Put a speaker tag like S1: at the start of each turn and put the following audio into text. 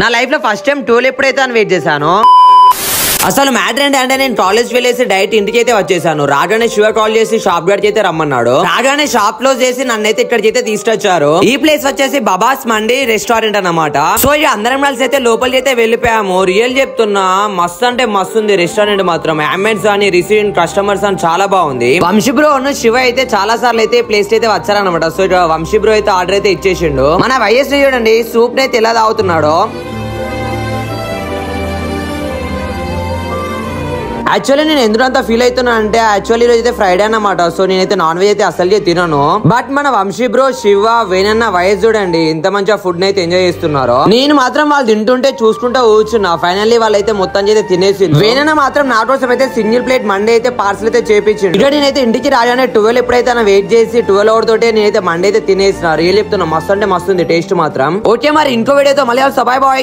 S1: నా లైఫ్ లో first time 12 ఎప్పుడైతే అని వెయిట్ చేశాను. అసలు మ్యాటర్ ఏంటంటే నేను కాలేజ్ వెళ్ళేసి డైరెక్ట్ ఇంటికి అయితే వచ్చేసాను. రాగానే శివ కాల్ చేసి షాప్ గడికి అయితే రమ్మన్నాడు. రాగానే షాప్ క్లోజ్ చేసి నన్నైతే ఇక్కడికి అయితే తీసుకొచ్చారు. ఈ ప్లేస్ వచ్చేసి బాబాస్ మండి రెస్టారెంట్ అన్నమాట. సో ఇక అందరం కలిసి అయితే లోపలికి అయితే వెళ్ళిపోయాము. రియల్ చెప్తున్నా, మస్తు అంటే మస్తు ఉంది రెస్టారెంట్ మాత్రం. అంబియన్స్ అని, రిసీవింగ్ కస్టమర్స్ అని చాలా బాగుంది. వంశీ బ్రో శివ అయితే చాలా సార్లు అయితే ప్లేస్ అయితే వచ్చారనమాట. సో ఇక వంశీ బ్రో అయితే ఆర్డర్ అయితే ఇచ్చేసిండు. మన వైఎస్ చూడండి సూప్ అయితే ఎలా తాగుతున్నాడో. యాక్చువల్లీ నేను ఎందుకంత ఫీల్ అవుతున్నా అంటే యాక్చువల్లీ ఈరోజు అయితే ఫ్రైడే అన్నమాట. సో నేనైతే నాన్ వెజ్ అయితే అసలు తినను. బట్ మన వంశీ బ్రో, శివ, వేనన్న, వయస్ చూడండి ఇంత మంచిగా ఫుడ్ అయితే ఎంజాయ్ చేస్తున్నారు. నేను మాత్రం వాళ్ళు తింటుంటే చూసుకుంటా కూర్చున్నా. ఫైనల్లీ వాళ్ళైతే మొత్తం అయితే తినేసి, వేనన్న మాత్రం నా కోసం అయితే సింగిల్ ప్లేట్ మండే అయితే పార్సల్ అయితే చేపించింది. ఇక్కడ నేనైతే ఇంటికి రాగానే 12 ఎప్పుడైతే వెయిట్ చేసి 12 అవర్ తోటే నేనైతే మండే అయితే తినేసిన. రియల్ చెప్తున్నా, మస్తు అంటే మస్తు ఉంది టేస్ట్ మాత్రం. ఓకే మరి ఇంకో వీడియోతో మళ్ళీ బాయ్ బాయ్.